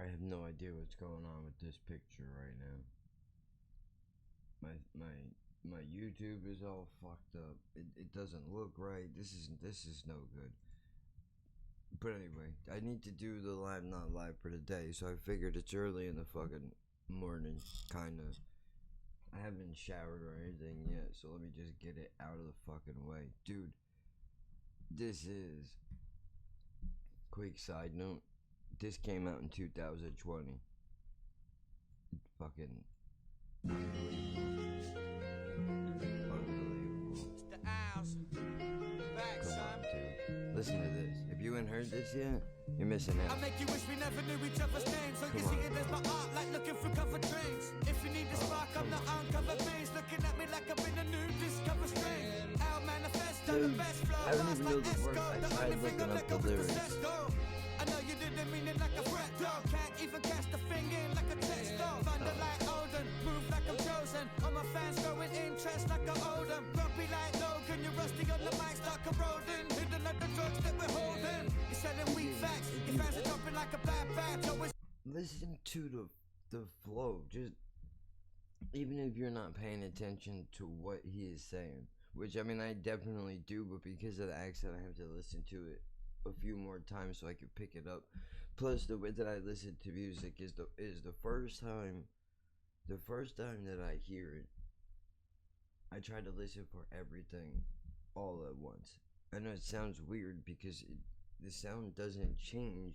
I have no idea what's going on with this picture right now. My YouTube is all fucked up. It doesn't look right. This is no good. But anyway, I need to do the live not live for today, so I figured it's early in the fucking morning, kinda. I haven't showered or anything yet, so let me just get it out of the fucking way. Dude, this is quick side note. This came out in 2020. Fucking unbelievable. It's the Owls. Back, Come son. on, dude. Listen to this. If you ain't heard this yet, you're missing I out. make you wish we never knew each other's names. So you Come see on. it as my art, like looking through covered trains. If you need a spark, I'm the uncovered veins. Looking at me like I've been a new discover strain. Our manifesto, the Dude, best flow. I don't even know the Esco, words. I the tried only thing looking I up let the go is the lyrics. zesto. I know you didn't mean it like a threat, though. Can't even cast a thing in like a text, though. Thunder like Odin, move like I'm chosen. All my fans growing interest like I owe them. Grumpy like Logan, you're rusty on the mic, start corroding. Hidden like the drugs that we're holding. You're selling weak facts, your fans are jumping like a bad batch. Always Listen to the flow. Just even if you're not paying attention to what he is saying, which I mean I definitely do, but because of the accent, I have to listen to it a few more times so I can pick it up. Plus, the way that I listen to music is the first time that I hear it, I try to listen for everything all at once. I know it sounds weird because the sound doesn't change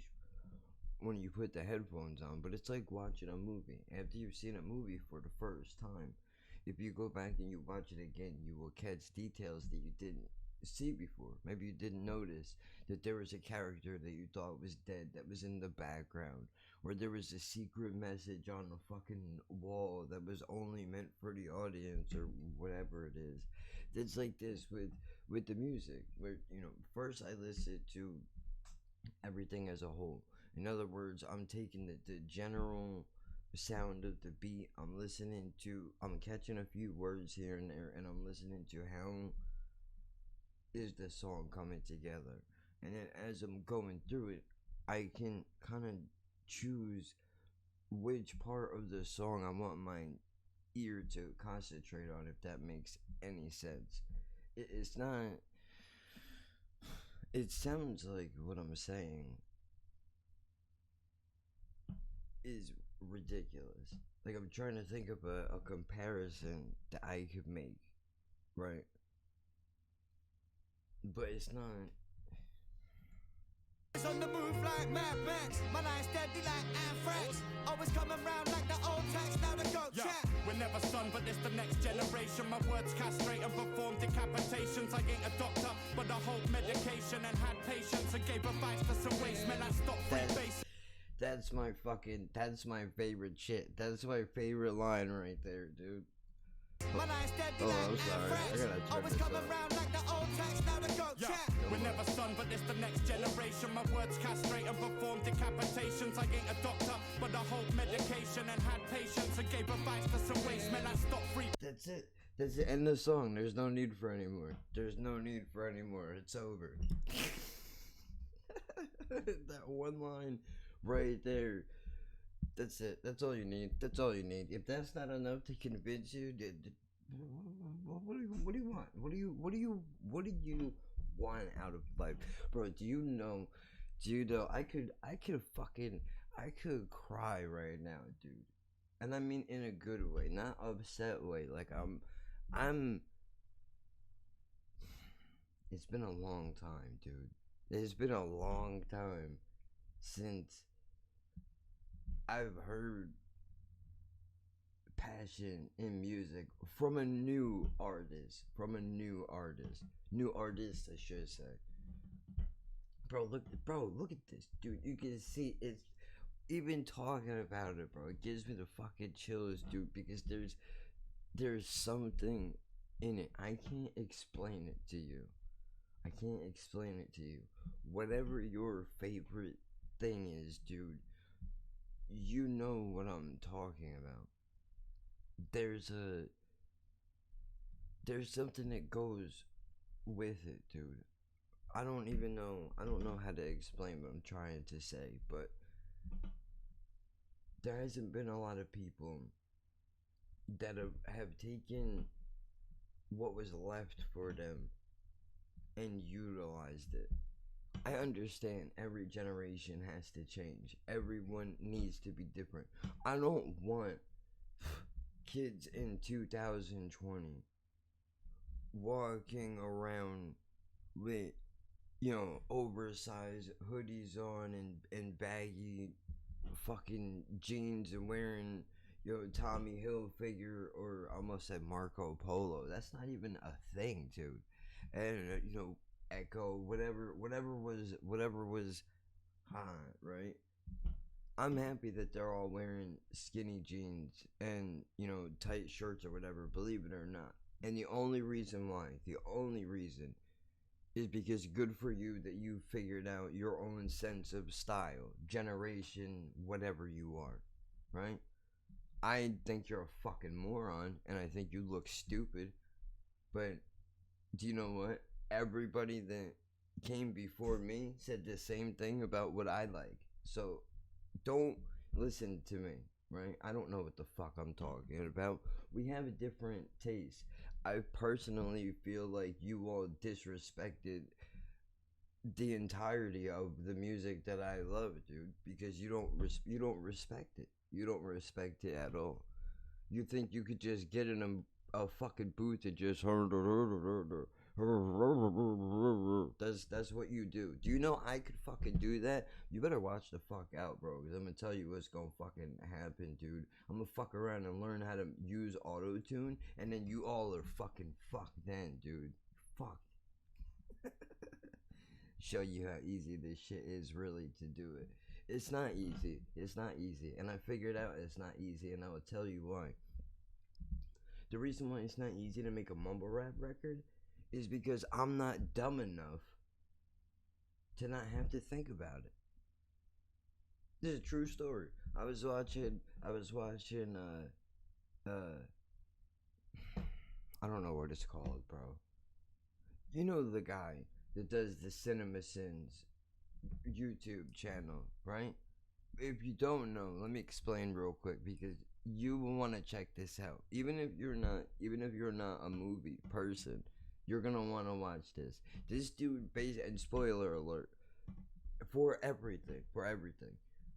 when you put the headphones on, but it's like watching a movie. After you've seen a movie for the first time, if you go back and you watch it again, you will catch details that you didn't see before. Maybe you didn't notice that there was a character that you thought was dead that was in the background, or there was a secret message on the fucking wall that was only meant for the audience, or whatever it is. It's like this with the music, where first I listened to everything as a whole. In other words, I'm taking the general sound of the beat, I'm catching a few words here and there, and I'm listening to how is the song coming together. And then as I'm going through it, I can kind of choose which part of the song I want my ear to concentrate on, if that makes any sense. It's not. It sounds like what I'm saying is ridiculous. Like, I'm trying to think of a comparison that I could make, right? But it's not. on the move like Mad Max. My line's steady like anthrax. Always coming round like the old tax. Now the goat chat. We're never son, but it's the next generation. My words castrate and perform decapitations. I ain't a doctor, but I hold medication and had patience and gave advice to some waste men. I stopped free base. That's my favorite shit. That's my favorite line right there, dude. My line's steady Oh, like I'm sorry. I anthrax. gotta turn Always this coming up. round like the old tax. Now the goat chat. We're never son, but it's the next generation. My words castrate and perform decapitations. I ain't a doctor, but I hold medication and had patience and gave advice to some waste men. I stopped free. That's it. That's the end of the song. There's no need for any more. There's no need for any more. It's over. That one line right there. That's it. That's all you need. That's all you need. If that's not enough to convince you, what do you want? What do you want out of life, bro? Do you know? I could cry right now, dude. And I mean in a good way, not upset way. Like I'm. It's been a long time, dude. It's been a long time since I've heard passion in music from a new artist. New artist, I should say. Bro, look at this, dude. You can see it's even talking about it, bro. It gives me the fucking chills, dude, because there's something in it. I can't explain it to you. Whatever your favorite thing is, dude, you know what I'm talking about. There's something that goes with it, dude. I don't know how to explain what I'm trying to say, but there hasn't been a lot of people that have taken what was left for them and utilized it. I understand every generation has to change. Everyone needs to be different. I don't want kids in 2020 walking around with, oversized hoodies on and baggy fucking jeans and wearing, Tommy Hilfiger, or I almost said Marco Polo. That's not even a thing, dude. And, Echo, whatever was hot, right? I'm happy that they're all wearing skinny jeans and, tight shirts or whatever, believe it or not. And the only reason is because good for you that you figured out your own sense of style, generation, whatever you are, right? I think you're a fucking moron and I think you look stupid, but do you know what? Everybody that came before me said the same thing about what I like. So don't listen to me, right? I don't know what the fuck I'm talking about. We have a different taste. I personally feel like you all disrespected the entirety of the music that I love, dude, because you don't respect it. You don't respect it at all. You think you could just get in a fucking booth and just that's what you do. Do you know I could fucking do that? You better watch the fuck out, bro, because I'm gonna tell you what's gonna fucking happen, dude. I'm gonna fuck around and learn how to use auto-tune, and then you all are fucking fucked then, dude. Fuck. Show you how easy this shit is really to do it. It's not easy. It's not easy. And I figured out it's not easy, and I will tell you why. The reason why it's not easy to make a mumble rap record is because I'm not dumb enough to not have to think about it. This is a true story. I was watching I don't know what it's called, bro. You know the guy that does the Cinema Sins YouTube channel, right? If you don't know, let me explain real quick because you will want to check this out. Even if you're not a movie person, you're gonna want to watch this. This dude, and spoiler alert, for everything.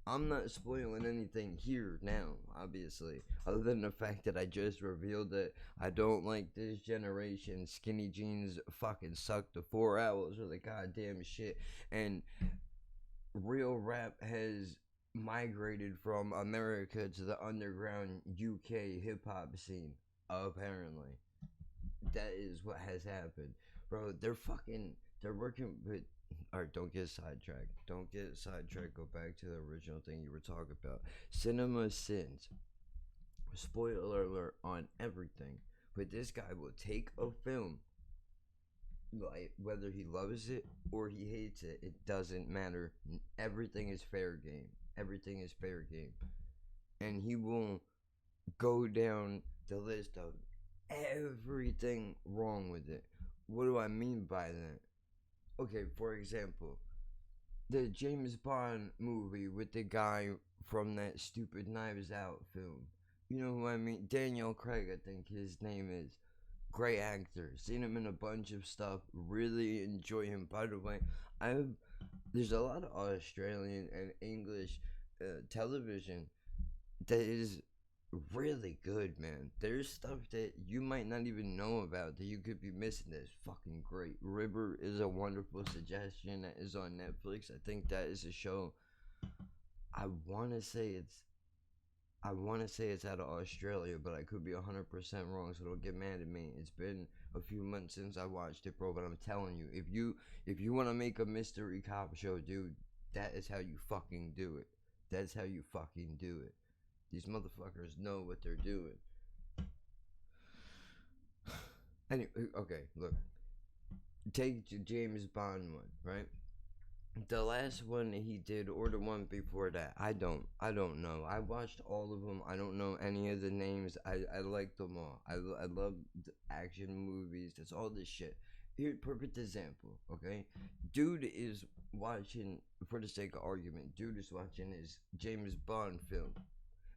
I'm not spoiling anything here now, obviously, other than the fact that I just revealed that I don't like this generation. Skinny jeans fucking suck. The 4 hours of the goddamn shit, and real rap has migrated from America to the underground UK hip hop scene. Apparently, that is what has happened, bro. They're working with. Alright, don't get sidetracked. Go back to the original thing you were talking about. Cinema Sins. Spoiler alert on everything. But this guy will take a film, like, whether he loves it or he hates it, it doesn't matter. Everything is fair game. And he will go down the list of everything wrong with it. What do I mean by that? Okay, for example, the James Bond movie with the guy from that stupid Knives Out film. You know who I mean? Daniel Craig, I think his name is. Great actor. Seen him in a bunch of stuff. Really enjoy him. By the way, there's a lot of Australian and English television that is really good, man. There's stuff that you might not even know about that you could be missing that's fucking great. River is a wonderful suggestion that is on Netflix. I think that is a show. I want to say it's out of Australia, but I could be 100% wrong, so don't get mad at me. It's been a few months since I watched it, bro, but I'm telling you, if you want to make a mystery cop show, dude, that is how you fucking do it. That's how you fucking do it. These motherfuckers know what they're doing. Anyway, okay, look. Take the James Bond one, right? The last one he did, or the one before that, I don't know. I watched all of them. I don't know any of the names. I like them all. I love the action movies. That's all this shit. Here, perfect example, okay? Dude is watching, for the sake of argument, dude is watching his James Bond film.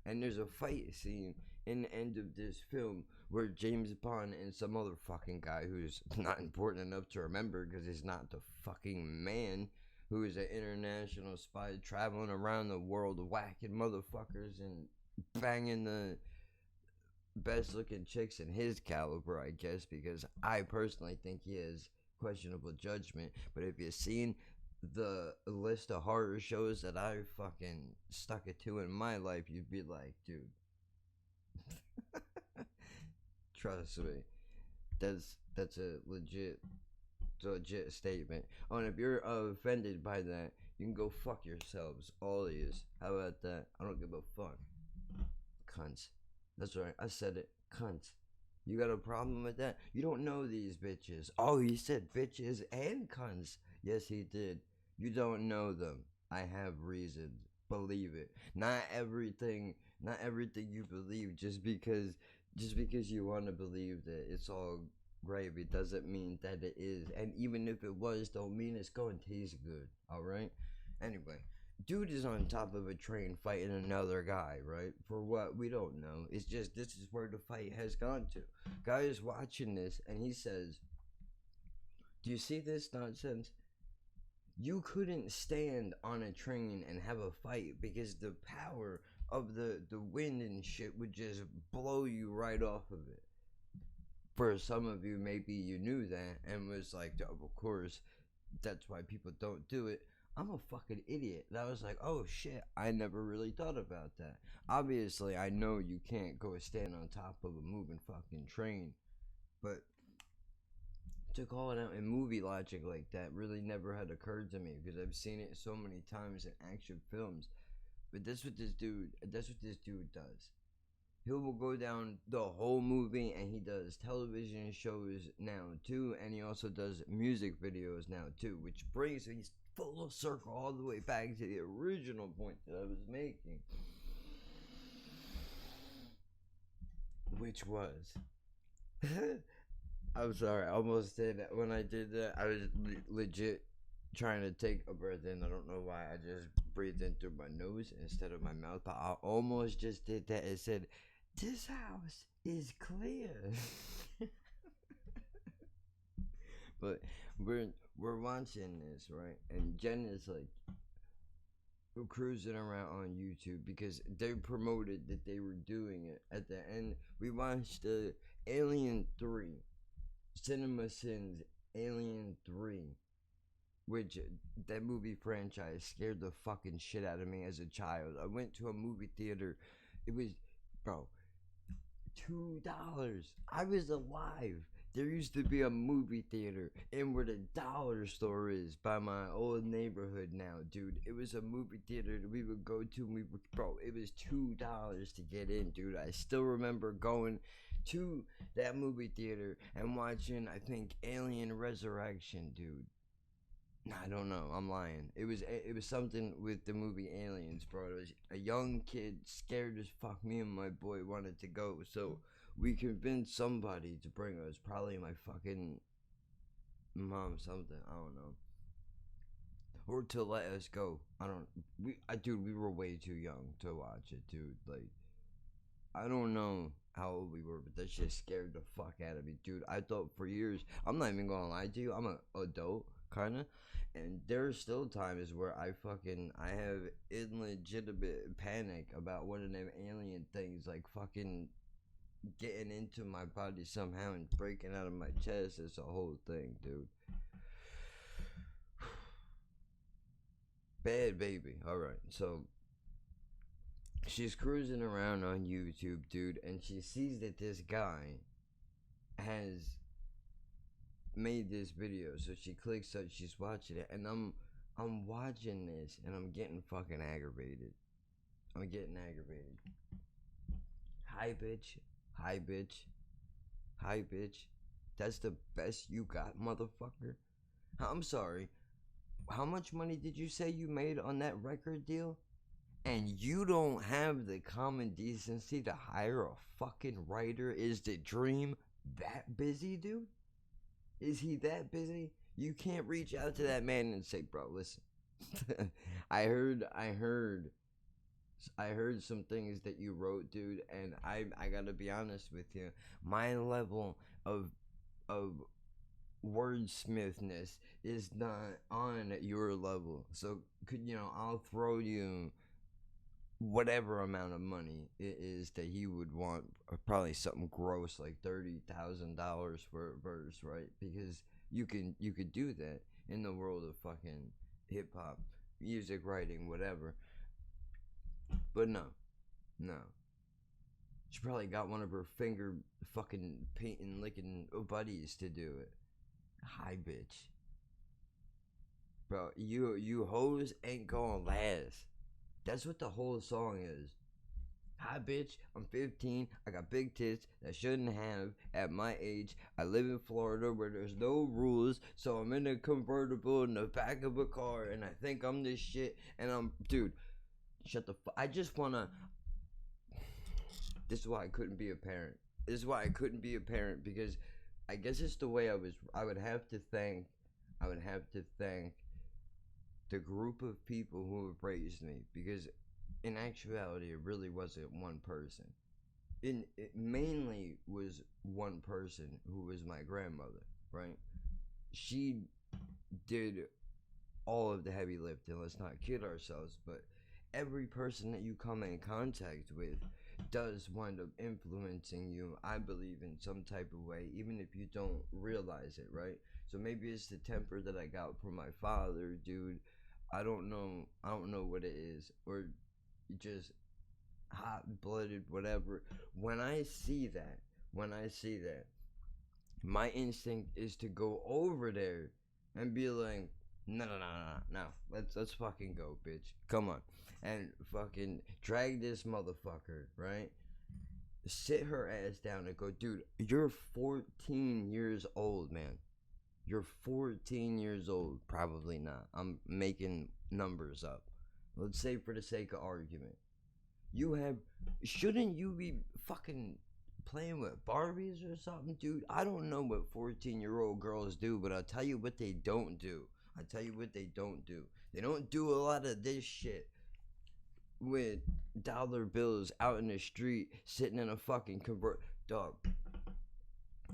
And there's a fight scene in the end of this film where James Bond and some other fucking guy who's not important enough to remember because he's not the fucking man, who is an international spy traveling around the world whacking motherfuckers and banging the best looking chicks in his caliber, I guess, because I personally think he has questionable judgment. But if you've seen the list of horror shows that I fucking stuck it to in my life, you'd be like, dude, trust me, that's a legit statement. Oh, and if you're offended by that, you can go fuck yourselves, all of yous. How about that? I don't give a fuck. Cunts. That's right, I said it. Cunts. You got a problem with that? You don't know these bitches. Oh, he said bitches and cunts. Yes, he did. You don't know them. I have reasons. Believe it. Not everything you believe just because you want to believe that it's all gravy doesn't mean that it is. And even if it was, don't mean it's going to taste good. Alright? Anyway, dude is on top of a train fighting another guy, right? For what? We don't know. It's just this is where the fight has gone to. Guy is watching this and he says, do you see this nonsense? You couldn't stand on a train and have a fight because the power of the wind and shit would just blow you right off of it. For some of you, maybe you knew that and was like, oh, of course, that's why people don't do it. I'm a fucking idiot. And I was like, oh shit, I never really thought about that. Obviously, I know you can't go stand on top of a moving fucking train, but to call it out in movie logic like that really never had occurred to me because I've seen it so many times in action films. But that's what this dude does. He will go down the whole movie, and he does television shows now too, and he also does music videos now too, which brings me full circle all the way back to the original point that I was making, which was I'm sorry, I almost did that. When I did that, I was legit trying to take a breath in. I don't know why. I just breathed in through my nose instead of my mouth, but I almost just did that. It said, "This house is clear." But we're watching this, right? And Jen is like cruising around on YouTube because they promoted that they were doing it. At the end, we watched Alien 3. Cinema Sins Alien 3, which that movie franchise scared the fucking shit out of me as a child. I went to a movie theater. It was, bro, $2. I was alive. There used to be a movie theater in where the dollar store is by my old neighborhood now, dude. It was a movie theater that we would go to. And bro, it was $2 to get in, dude. I still remember going to that movie theater and watching, I think, Alien Resurrection, dude. I don't know, I'm lying. It was something with the movie Aliens, bro. It was a young kid, scared as fuck. Me and my boy wanted to go, so we convinced somebody to bring us. Probably my fucking mom, something, I don't know. Or to let us go. Dude, we were way too young to watch it, dude. Like, I don't know how old we were, but that shit scared the fuck out of me, dude. I thought for years, I'm not even gonna lie to you, I'm an adult, kinda, and there's still times where I have illegitimate panic about one of them alien things, like fucking getting into my body somehow and breaking out of my chest. It's a whole thing, dude. Bad baby. Alright, so she's cruising around on YouTube, dude, and she sees that this guy has made this video, so she clicks on, she's watching it, and I'm watching this, and I'm getting fucking aggravated. Hi, bitch. Hi, bitch. Hi, bitch. That's the best you got, motherfucker? I'm sorry. How much money did you say you made on that record deal? And you don't have the common decency to hire a fucking writer? Is the dream that busy, dude? Is he that busy? You can't reach out to that man and say, bro, listen. I heard I heard some things that you wrote, dude, and I gotta be honest with you. My level of wordsmithness is not on your level. So I'll throw you whatever amount of money it is that he would want, probably something gross like $30,000 for a verse, right? Because you could do that in the world of fucking hip hop, music writing, whatever. But no, she probably got one of her finger fucking painting licking buddies to do it. Hi, bitch. Bro, you hoes ain't gonna last. That's what the whole song is. Hi, bitch. I'm 15. I got big tits that I shouldn't have at my age. I live in Florida where there's no rules, so I'm in a convertible in the back of a car, and I think I'm this shit. And dude, shut the fuck. I just wanna. This is why I couldn't be a parent. This is why I couldn't be a parent, because I guess it's the way I was. I would have to thank the group of people who have raised me, because in actuality it really wasn't one person. It mainly was one person, who was my grandmother, right? She did all of the heavy lifting, let's not kid ourselves, but every person that you come in contact with does wind up influencing you, I believe, in some type of way, even if you don't realize it, right? So maybe it's the temper that I got from my father, dude. I don't know what it is, or just hot-blooded, whatever. When I see that, my instinct is to go over there and be like, no, let's fucking go, bitch. Come on. And fucking drag this motherfucker, right? Sit her ass down and go, dude, you're 14 years old, man. You're 14 years old. Probably not. I'm making numbers up. Let's say for the sake of argument. Shouldn't you be fucking playing with Barbies or something, dude? I don't know what 14-year-old girls do, but I'll tell you what they don't do. They don't do a lot of this shit with dollar bills out in the street, sitting in a fucking dog.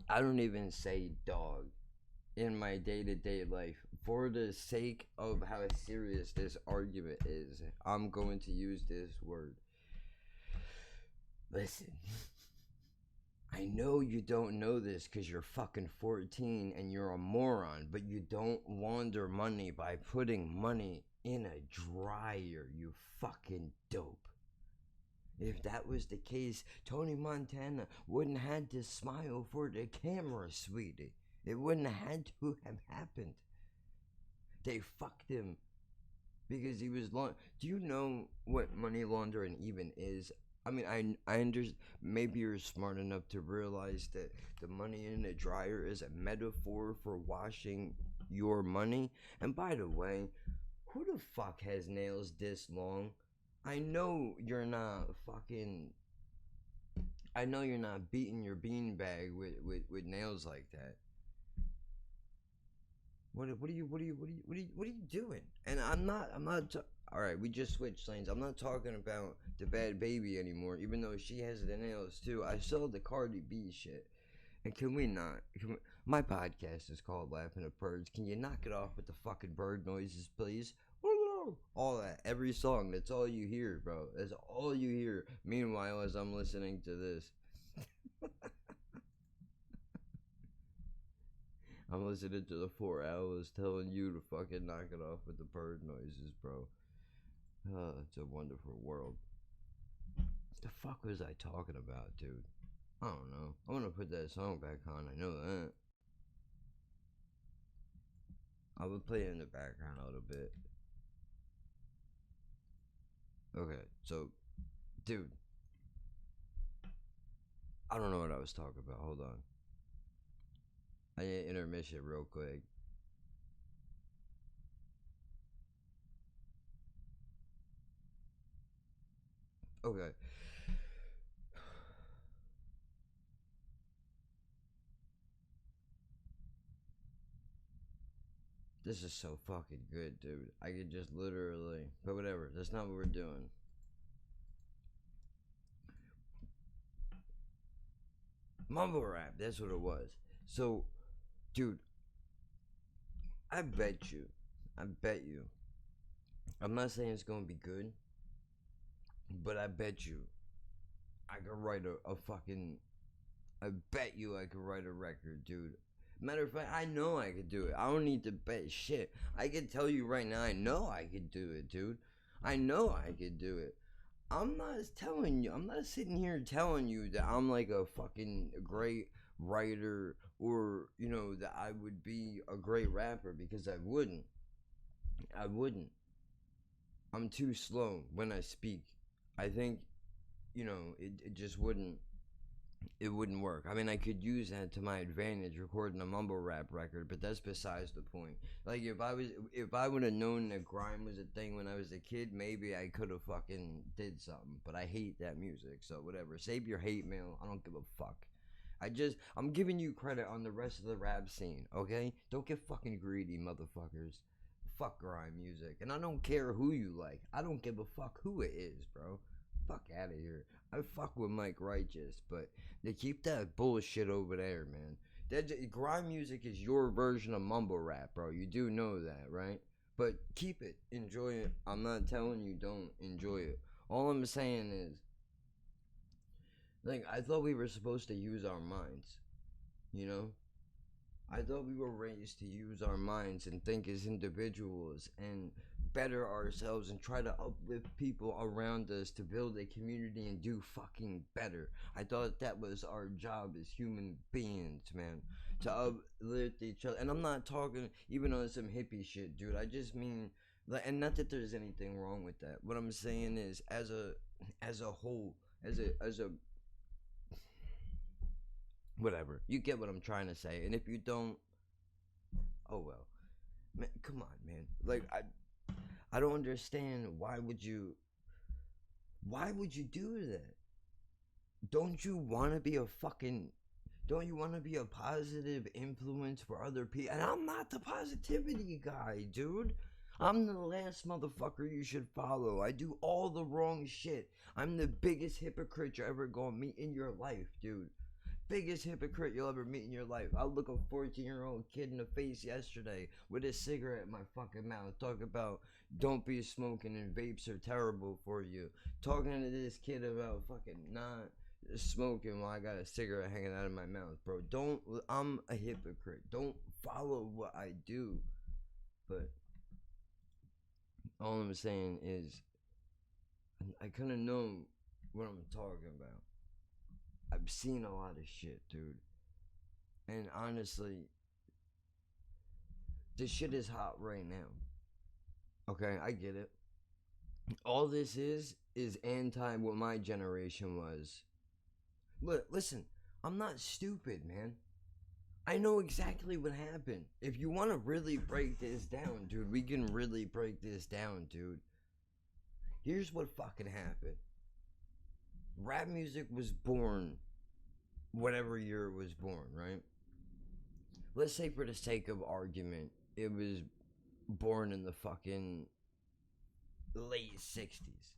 I don't even say dog in my day-to-day life. For the sake of how serious this argument is, I'm going to use this word. Listen, I know you don't know this because you're fucking 14 and you're a moron, but you don't launder money by putting money in a dryer, you fucking dope. If that was the case, Tony Montana wouldn't have had to smile for the camera, sweetie. It wouldn't have had to have happened. They fucked him because he was Do you know what money laundering even is? I mean, I understand. Maybe you're smart enough to realize that the money in the dryer is a metaphor for washing your money. And by the way, who the fuck has nails this long? I know you're not beating your beanbag with nails like that. What are you doing? And I'm not. All right, we just switched lanes. I'm not talking about the Bad Baby anymore, even though she has the nails too. I saw the Cardi B shit. And can we not? My podcast is called Laughing at Birds. Can you knock it off with the fucking bird noises, please? All that. Every song. That's all you hear, bro. That's all you hear. Meanwhile, as I'm listening to this. I'm listening to the 4 hours telling you to fucking knock it off with the bird noises, bro. It's a wonderful world. The fuck was I talking about, dude? I don't know. I'm gonna put that song back on. I know that. I will play it in the background a little bit. Okay, so, dude. I don't know what I was talking about. Hold on. I need an intermission real quick. Okay. This is so fucking good, dude. I could just literally... But whatever. That's not what we're doing. Mumble rap, that's what it was. So, dude, I bet you, I'm not saying it's gonna be good, but I bet you I could write a fucking. I bet you I could write a record, dude. Matter of fact, I know I could do it. I don't need to bet shit. I can tell you right now, I know I could do it, dude. I know I could do it. I'm not telling you, I'm not sitting here telling you that I'm like a fucking great writer or, you know, that I would be a great rapper because I wouldn't. I wouldn't. I'm too slow when I speak. I think, you know, it just wouldn't. It wouldn't work. I mean, I could use that to my advantage recording a mumble rap record, but that's besides the point. Like, if I would have known that grime was a thing when I was a kid, maybe I could have fucking did something. But I hate that music, so whatever. Save your hate mail. I don't give a fuck. I'm giving you credit on the rest of the rap scene, okay? Don't get fucking greedy, motherfuckers. Fuck grime music, and I don't care who you like. I don't give a fuck who it is, bro. Fuck out of here. I fuck with Mike Righteous, but they keep that bullshit over there, man. Grime music is your version of mumble rap, bro. You do know that, right? But keep it. Enjoy it. I'm not telling you don't enjoy it. All I'm saying is, like, I thought we were supposed to use our minds, you know? I thought we were raised to use our minds and think as individuals and better ourselves and try to uplift people around us to build a community and do fucking better. I thought that was our job as human beings, man, to uplift each other. And I'm not talking even on some hippie shit, dude. I just mean, like, and not that there's anything wrong with that. What I'm saying is, as a whole, as a whatever. You get what I'm trying to say. And if you don't, oh well. Man, come on, man. Like, I don't understand why would you do that? Don't you want to be a positive influence for other people? And I'm not the positivity guy, dude. I'm the last motherfucker you should follow. I do all the wrong shit. I'm the biggest hypocrite you're ever gonna meet in your life, dude. Biggest hypocrite you'll ever meet in your life. I look a 14-year-old kid in the face yesterday with a cigarette in my fucking mouth, talking about don't be smoking and vapes are terrible for you. Talking to this kid about fucking not smoking while I got a cigarette hanging out of my mouth, bro. I'm a hypocrite. Don't follow what I do. But all I'm saying is, I couldn't know what I'm talking about. I've seen a lot of shit, dude. And honestly, this shit is hot right now. Okay, I get it. All this is anti what my generation was. Look, listen, I'm not stupid, man. I know exactly what happened. If you want to really break this down, dude, we can really break this down, dude. Here's what fucking happened. Rap music was born whatever year it was born, right? Let's say for the sake of argument, it was born in the fucking late 60s.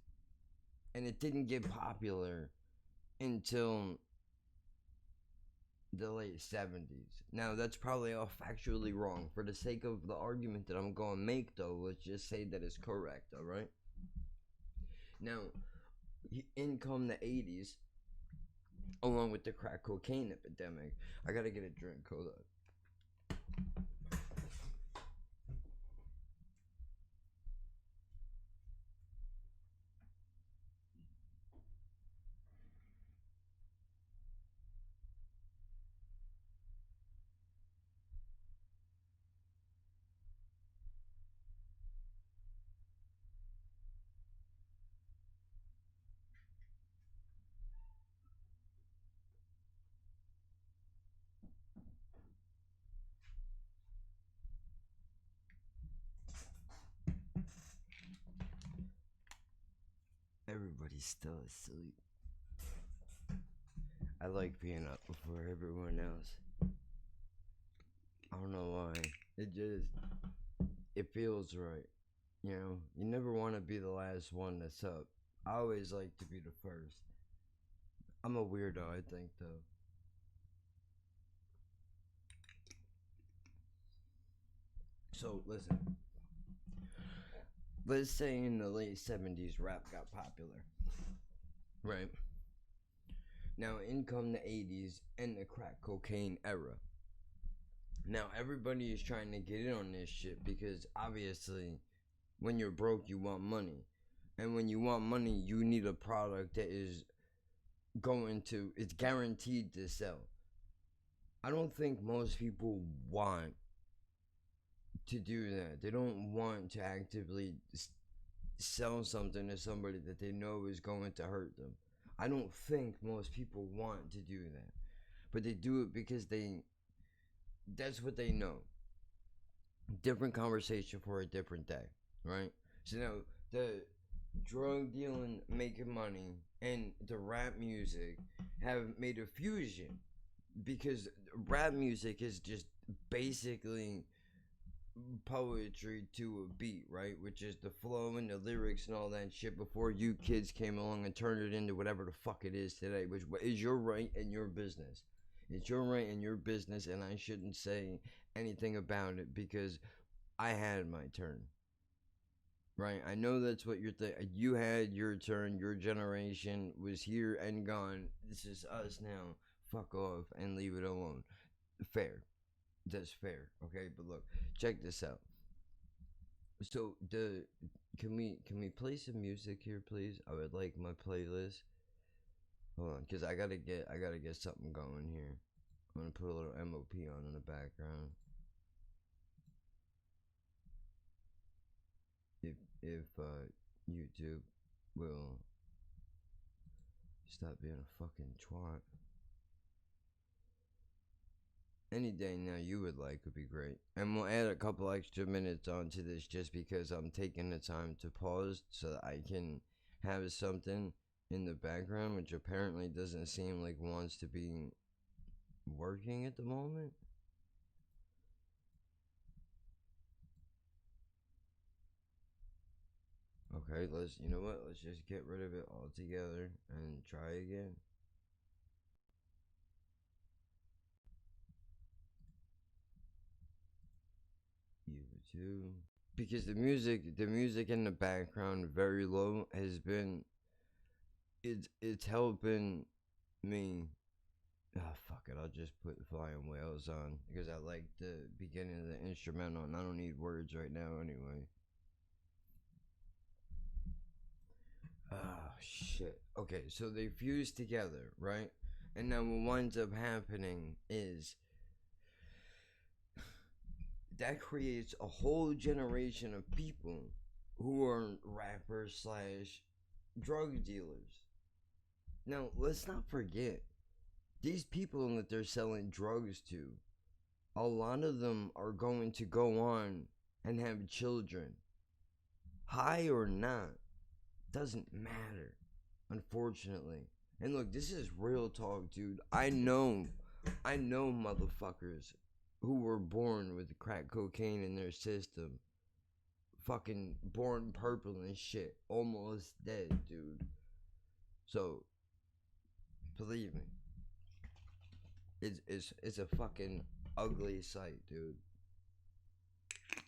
And it didn't get popular until the late 70s. Now, that's probably all factually wrong. For the sake of the argument that I'm going to make, though, let's just say that it's correct, alright? Now, in come the 80s, along with the crack cocaine epidemic. I gotta get a drink, hold on. Everybody's still asleep. I like being up before everyone else. I don't know why. It feels right. You know, you never want to be the last one that's up. I always like to be the first. I'm a weirdo, I think, though. So listen, let's say in the late 70s rap got popular, right? Now in come the 80s and the crack cocaine era. Now everybody is trying to get in on this shit because obviously when you're broke you want money. And when you want money you need a product that is it's guaranteed to sell. I don't think most people want to do that. They don't want to actively sell something to somebody that they know is going to hurt them. I don't think most people want to do that. But they do it because that's what they know. Different conversation for a different day, right? So now the drug dealing, making money, and the rap music have made a fusion because rap music is just basically poetry to a beat, right? Which is the flow and the lyrics and all that shit before you kids came along and turned it into whatever the fuck it is today, which is your right and your business. It's your right and your business, and I shouldn't say anything about it because I had my turn. Right? I know that's what you're thinking. You had your turn. Your generation was here and gone. This is us now. Fuck off and leave it alone. Fair. That's fair. Okay, but look, check this out. So can we play some music here, please? I would like my playlist. Hold on, cause I gotta get something going here. I'm gonna put a little MOP on in the background. If YouTube will stop being a fucking twat. Any day now you would like would be great. And we'll add a couple extra minutes onto this just because I'm taking the time to pause so that I can have something in the background, which apparently doesn't seem like wants to be working at the moment. Okay, you know what? Let's just get rid of it altogether and try again. YouTube. Because the music in the background very low has been, it's helping me. Ah, fuck it, I'll just put Flying Whales on because I like the beginning of the instrumental and I don't need words right now anyway. Oh shit. Okay, so they fuse together, right? And now what winds up happening is that creates a whole generation of people who are rappers slash drug dealers. Now, let's not forget, these people that they're selling drugs to, a lot of them are going to go on and have children. High or not, doesn't matter, unfortunately. And look, this is real talk, dude. I know motherfuckers who were born with crack cocaine in their system. Fucking born purple and shit. Almost dead, dude. So, believe me. It's a fucking ugly sight, dude.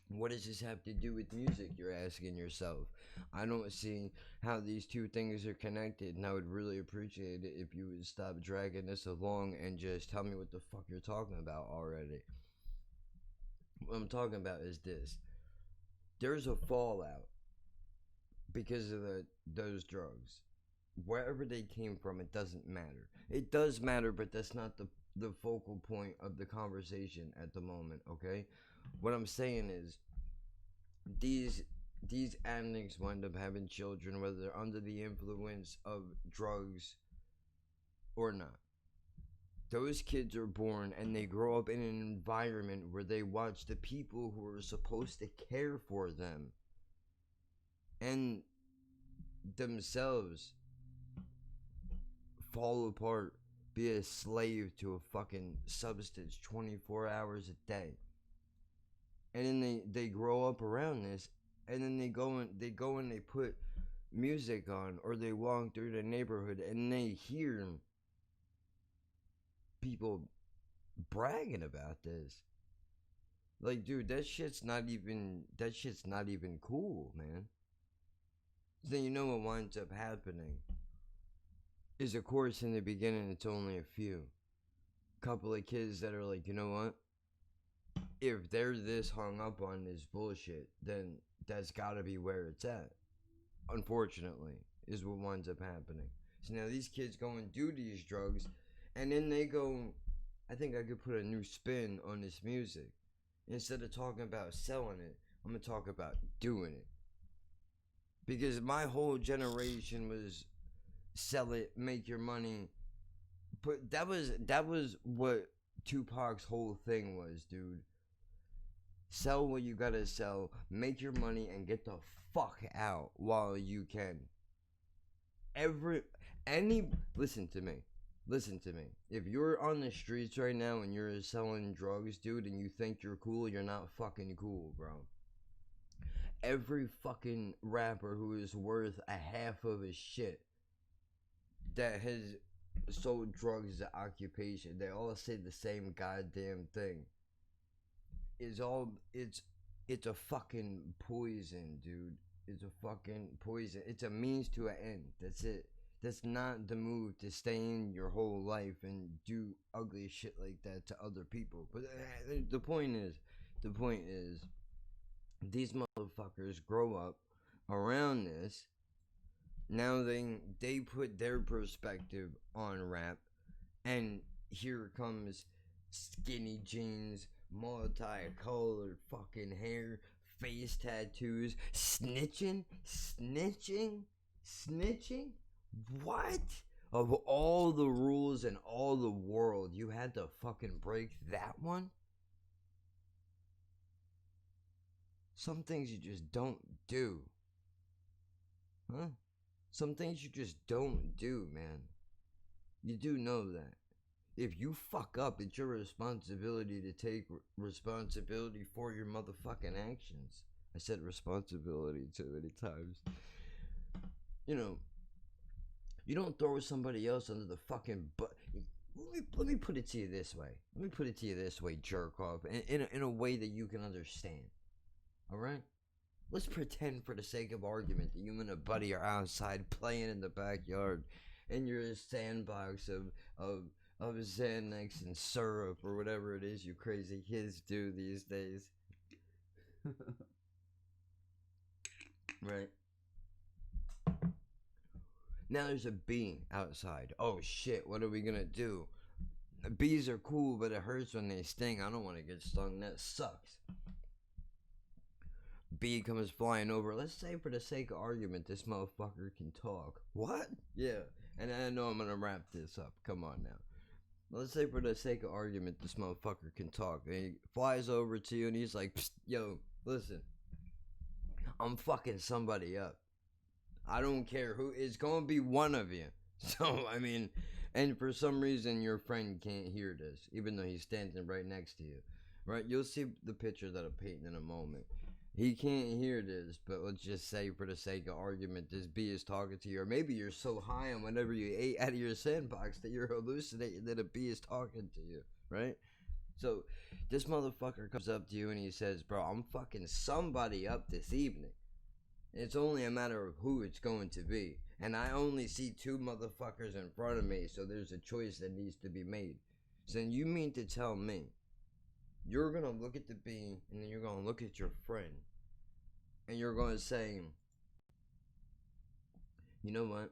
What does this have to do with music, you're asking yourself? I don't see how these two things are connected, and I would really appreciate it if you would stop dragging this along and just tell me what the fuck you're talking about already. What I'm talking about is this. There's a fallout because of those drugs. Wherever they came from, it doesn't matter. It does matter, but that's not the focal point of the conversation at the moment, okay? What I'm saying is, these addicts wind up having children, whether they're under the influence of drugs or not. Those kids are born and they grow up in an environment where they watch the people who are supposed to care for them and themselves fall apart, be a slave to a fucking substance 24 hours a day. And then they grow up around this, and then they go and they put music on, or they walk through the neighborhood and they hear people bragging about this. Like, dude, that shit's not even cool, man. Then you know what winds up happening is, of course, in the beginning, it's only a few. Couple of kids that are like, you know what? If they're this hung up on this bullshit, then that's gotta be where it's at. Unfortunately, is what winds up happening. So now these kids go and do these drugs, and then they go, I think I could put a new spin on this music. Instead of talking about selling it, I'm gonna talk about doing it. Because my whole generation was sell it, make your money. But that was what Tupac's whole thing was, dude. Sell what you gotta sell, make your money, and get the fuck out while you can. Listen to me. If you're on the streets right now and you're selling drugs, dude, and you think you're cool, you're not fucking cool, bro. Every fucking rapper who is worth a half of his shit that has sold drugs as an occupation, they all say the same goddamn thing. It's a fucking poison, dude. It's a fucking poison. It's a means to an end. That's it. That's not the move to stay in your whole life and do ugly shit like that to other people. But the point is, these motherfuckers grow up around this. Now they put their perspective on rap, and here comes skinny jeans, multicolored fucking hair, face tattoos, snitching. What? Of all the rules in all the world, you had to fucking break that one? Some things you just don't do. Huh? Some things you just don't do, man. You do know that. If you fuck up, it's your responsibility to take responsibility for your motherfucking actions. I said responsibility too many times. You know, you don't throw somebody else under the fucking butt. Let me put it to you this way. Jerk off. In a way that you can understand. Alright? Let's pretend, for the sake of argument, that you and a buddy are outside playing in the backyard, and you're a sandbox of Xanax and syrup or whatever it is you crazy kids do these days. Right? Now there's a bee outside. Oh shit, what are we gonna do? Bees are cool, but it hurts when they sting. I don't want to get stung. That sucks. Bee comes flying over. Let's say, for the sake of argument, this motherfucker can talk. What? Yeah. And I know I'm gonna wrap this up. Come on now. Let's say, for the sake of argument, this motherfucker can talk. And he flies over to you and he's like, yo, listen. I'm fucking somebody up. I don't care who. It's gonna be one of you. So, I mean, and for some reason your friend can't hear this, even though he's standing right next to you. Right? You'll see the picture that I'm painting in a moment. He can't hear this, but let's just say, for the sake of argument, this bee is talking to you. Or maybe you're so high on whatever you ate out of your sandbox that you're hallucinating that a bee is talking to you, right? So, this motherfucker comes up to you and he says, bro, I'm fucking somebody up this evening. It's only a matter of who it's going to be. And I only see two motherfuckers in front of me, so there's a choice that needs to be made. So then you mean to tell me you're going to look at the bee, and then you're going to look at your friend, and you're going to say, you know what?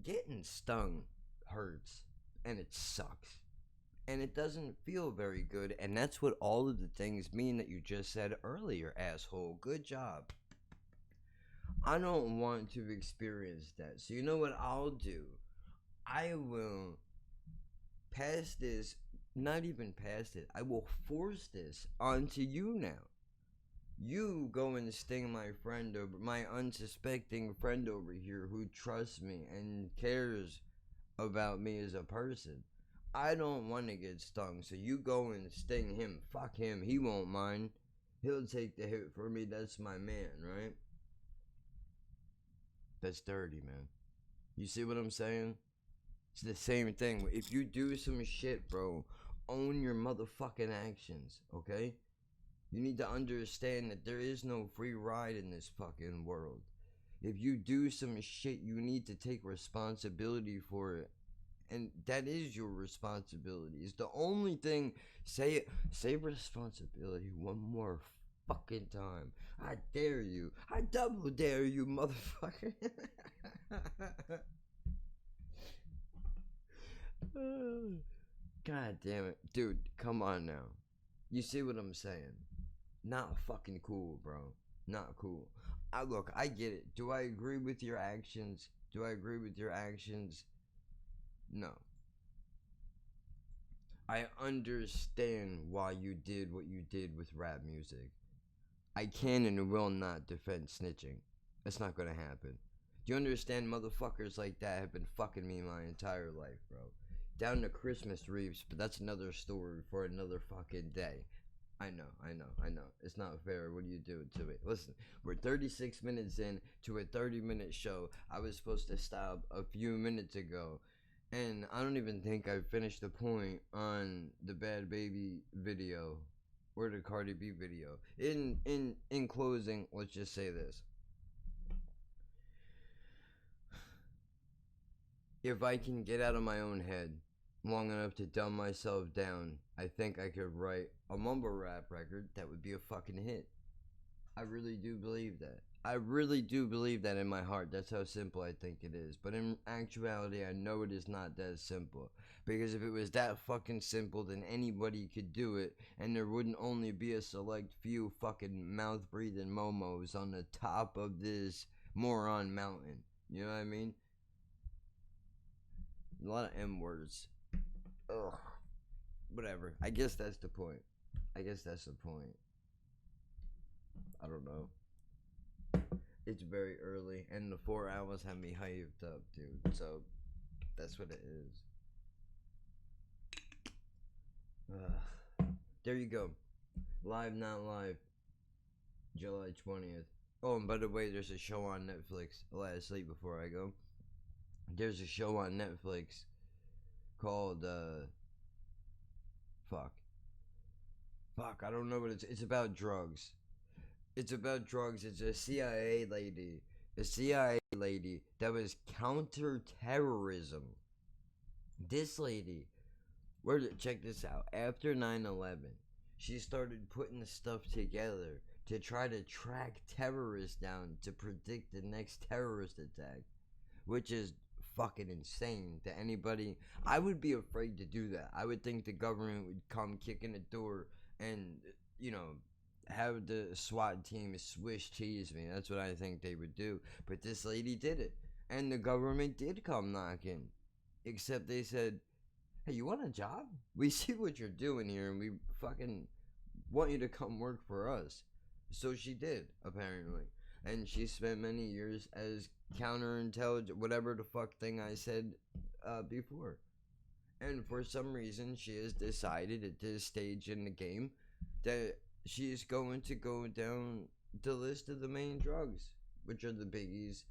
Getting stung hurts, and it sucks. And it doesn't feel very good, and that's what all of the things mean that you just said earlier, asshole. Good job. I don't want to experience that. So you know what I'll do? I will pass this, not even pass it, I will force this onto you now. You go and sting my friend over, my unsuspecting friend over here who trusts me and cares about me as a person. I don't want to get stung, so you go and sting him. Fuck him, he won't mind. He'll take the hit for me, that's my man, right? That's dirty, man. You see what I'm saying? It's the same thing. If you do some shit, bro, own your motherfucking actions, okay? You need to understand that there is no free ride in this fucking world. If you do some shit, you need to take responsibility for it. And that is your responsibility. It's the only thing. Say responsibility one more fucking time. I dare you. I double dare you, motherfucker. God damn it. Dude, come on now. You see what I'm saying? Not fucking cool, bro. Not cool. Look, I get it. Do I agree with your actions? No. I understand why you did what you did with rap music. I can and will not defend snitching. That's not gonna happen. Do you understand? Motherfuckers like that have been fucking me my entire life, bro. Down to Christmas Reeves, but that's another story for another fucking day. I know. It's not fair. What are you doing to me? Listen, we're 36 minutes in to a 30-minute show. I was supposed to stop a few minutes ago. And I don't even think I finished the point on the Bad Baby video or the Cardi B video. In closing, let's just say this. If I can get out of my own head long enough to dumb myself down, I think I could write a mumble rap record that would be a fucking hit. I really do believe that. I really do believe that in my heart. That's how simple I think it is. But in actuality, I know it is not that simple. Because if it was that fucking simple, then anybody could do it. And there wouldn't only be a select few fucking mouth-breathing momos on the top of this moron mountain. You know what I mean? A lot of M-words. Ugh. Whatever. I guess that's the point. I don't know. It's very early, and the 4 hours have me hyped up, dude. So, that's what it is. There you go. Live, not live. July 20th. Oh, and by the way, there's a show on Netflix. I'll let it sleep before I go. There's a show on Netflix called, Fuck, I don't know what it's about drugs. It's about drugs. It's a CIA lady that was counter-terrorism. This lady, check this out. After 9/11, she started putting stuff together to try to track terrorists down to predict the next terrorist attack, which is fucking insane to anybody. I would be afraid to do that. I would think the government would come kick in the door and, have the SWAT team Swiss cheese me. That's what I think they would do. But this lady did it. And the government did come knocking. Except they said, hey, you want a job? We see what you're doing here and we fucking want you to come work for us. So she did, apparently. And she spent many years as counterintelligence, whatever the fuck thing I said before. And for some reason, she has decided at this stage in the game that she is going to go down the list of the main drugs, which are the biggies,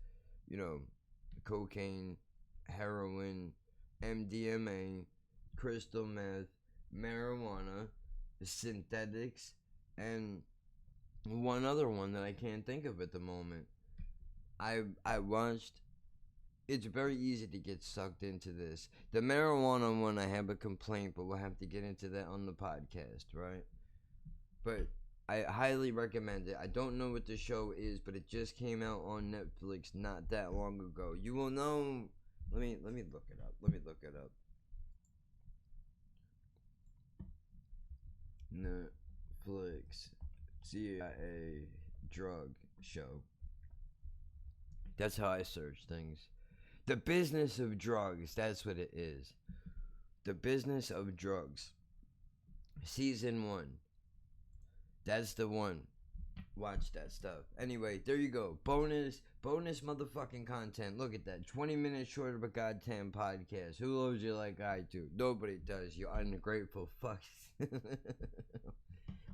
cocaine, heroin, MDMA, crystal meth, marijuana, synthetics, and one other one that I can't think of at the moment. I watched. It's very easy to get sucked into this. The marijuana one, I have a complaint, but we'll have to get into that on the podcast, right? But I highly recommend it. I don't know what the show is, but it just came out on Netflix not that long ago. You will know. Let me look it up. Netflix CIA drug show. That's how I search things. The Business of Drugs. That's what it is. The Business of Drugs. Season 1. That's the one. Watch that stuff. Anyway, there you go. Bonus motherfucking content. Look at that. 20 minutes short of a goddamn podcast. Who loves you like I do? Nobody does, you ungrateful fucks.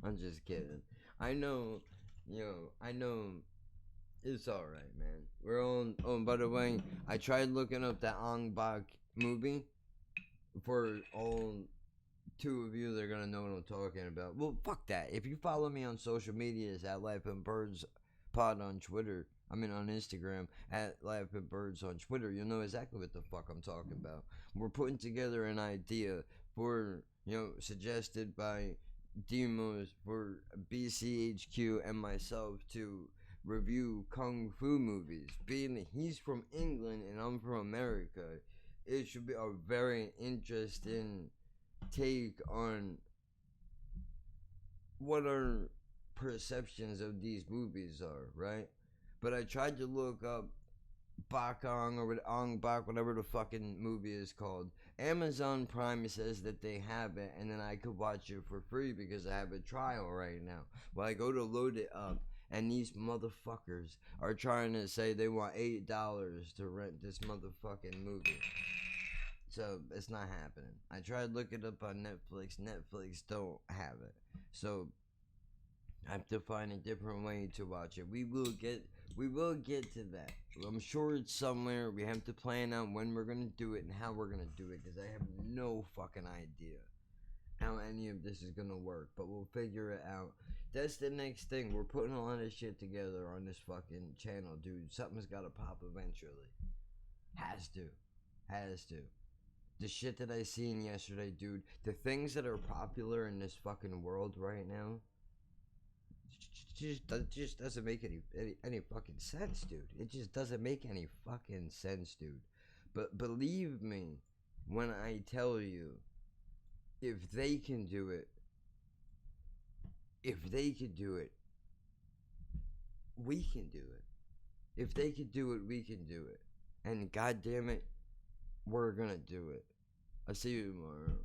I'm just kidding. I know it's alright, man. We're on. Oh, by the way, I tried looking up that Ong Bak movie for all two of you that are gonna know what I'm talking about. Well, fuck that. If you follow me on social media, it's at Life and Birds Pod on Twitter. I mean on Instagram at Life and Birds on Twitter. You'll know exactly what the fuck I'm talking about. We're putting together an idea for suggested by Demos for BCHQ and myself to review kung fu movies. Being that he's from England and I'm from America, it should be a very interesting take on what our perceptions of these movies are, right? But I tried to look up Bakong or Ong Bak, whatever the fucking movie is called. Amazon Prime says that they have it, and then I could watch it for free because I have a trial right now. Well, I go to load it up, and these motherfuckers are trying to say they want $8 to rent this motherfucking movie. So it's not happening. I tried looking up on Netflix. Netflix don't have it. So I have to find a different way to watch it. We will get to that. I'm sure it's somewhere. We have to plan out when we're gonna do it and how we're gonna do it, because I have no fucking idea how any of this is gonna work. But we'll figure it out. That's the next thing. We're putting a lot of shit together on this fucking channel, dude. Something's gotta pop eventually. Has to. The shit that I seen yesterday, dude. The things that are popular in this fucking world right now just doesn't make any fucking sense, dude. It just doesn't make any fucking sense, dude. But believe me when I tell you, if they can do it, we can do it. If they could do it, we can do it. And goddamn it, we're gonna do it. I'll see you tomorrow.